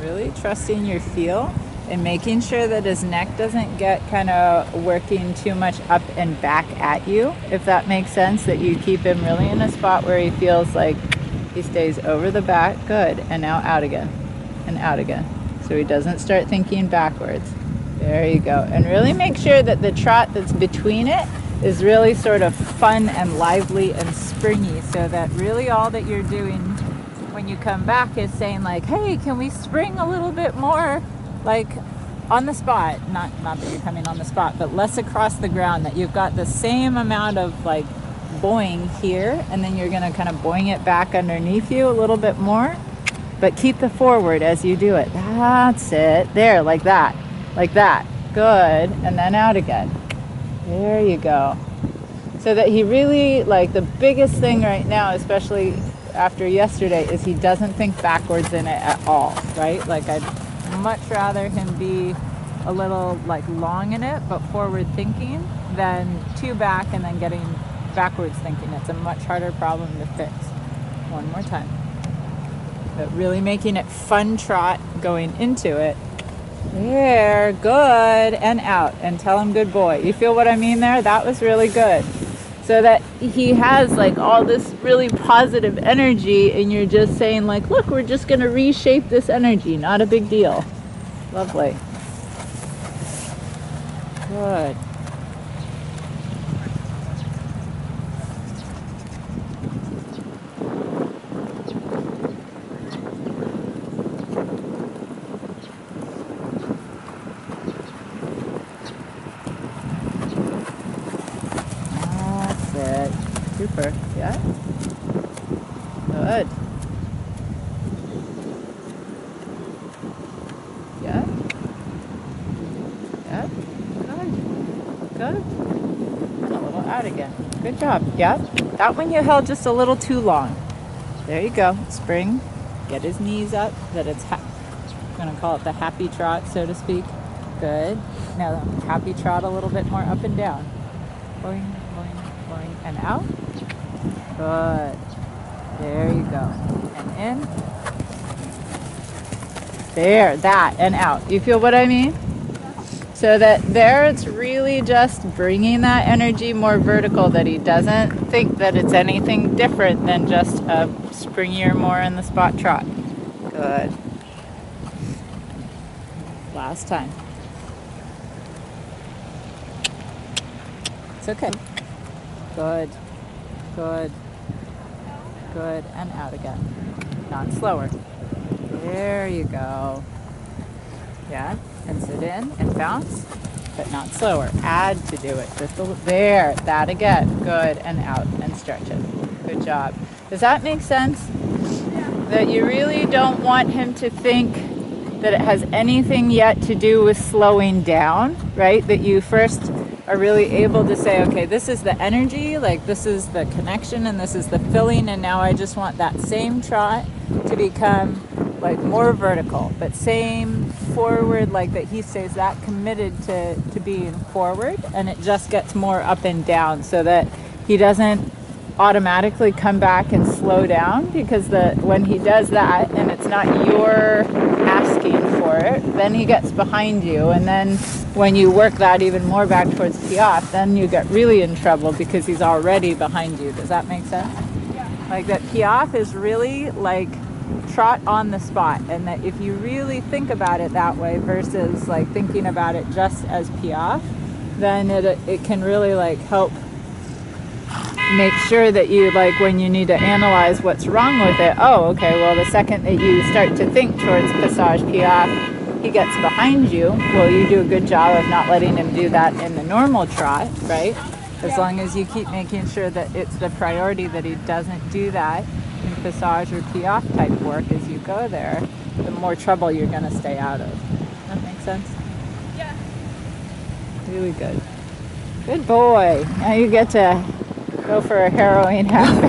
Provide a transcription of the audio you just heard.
Really trusting your feel and making sure that his neck doesn't get kind of working too much up and back at you, if that makes sense, that you keep him really in a spot where he feels like he stays over the back. Good. And now out again and out again. So he doesn't start thinking backwards. There you go. And really make sure that the trot that's between it is really sort of fun and lively and springy, so that really all that you're doing when you come back is saying like, hey, can we spring a little bit more, like on the spot, not that you're coming on the spot, but less across the ground, that you've got the same amount of like boing here, and then you're going to kind of boing it back underneath you a little bit more, but keep the forward as you do it. That's it. There, like that. Good. And then out again. There you go. So that he really, like, the biggest thing right now, especially after yesterday, is he doesn't think backwards in it at all, right? Like, I'd much rather him be a little like long in it but forward thinking than too back and then getting backwards thinking. It's a much harder problem to fix. One more time. But really making it fun trot going into it. There, good, and out, and tell him good boy. You feel what I mean there? That was really good. So that he has like all this really positive energy, and you're just saying like, look, we're just going to reshape this energy. Not a big deal. Lovely. Good. Super. Yeah. Good. Yeah. Yeah. Good. Good. And a little out again. Good job. Yeah. That one you held just a little too long. There you go. Spring. Get his knees up. That it's I'm going to call it the happy trot, so to speak. Good. Now happy trot a little bit more up and down. Boing, boing, boing, and out. Good. There you go. And in. There, that, and out. You feel what I mean? So that there it's really just bringing that energy more vertical, that he doesn't think that it's anything different than just a springier, more in the spot trot. Good. Last time. It's okay. Good. Good. Good. And out again. Not slower. There you go. Yeah. And sit in and bounce, but not slower. Add to do it. Just a little. There. That again. Good. And out. And stretch it. Good job. Does that make sense? That you really don't want him to think that it has anything yet to do with slowing down, right? That you first are really able to say, okay, this is the energy, like this is the connection, and this is the filling, and now I just want that same trot to become like more vertical, but same forward, like that he stays that committed to being forward, and it just gets more up and down, so that he doesn't automatically come back and slow down, because when he does that and it's not your asking for it, then he gets behind you, and then when you work that even more back towards Piaf, then you get really in trouble because he's already behind you. Does that make sense? Yeah. Like that Piaf is really like trot on the spot, and that if you really think about it that way versus like thinking about it just as Piaf, then it can really like help make sure that you, like, when you need to analyze what's wrong with it, oh, okay, well, the second that you start to think towards Passage Piaf, he gets behind you. Well, you do a good job of not letting him do that in the normal trot, right? As long as you keep making sure that it's the priority that he doesn't do that in Passage or Piaf type work as you go there, the more trouble you're going to stay out of. That makes sense? Yeah. Really good. Good boy. Now you get to go for a harrowing habit.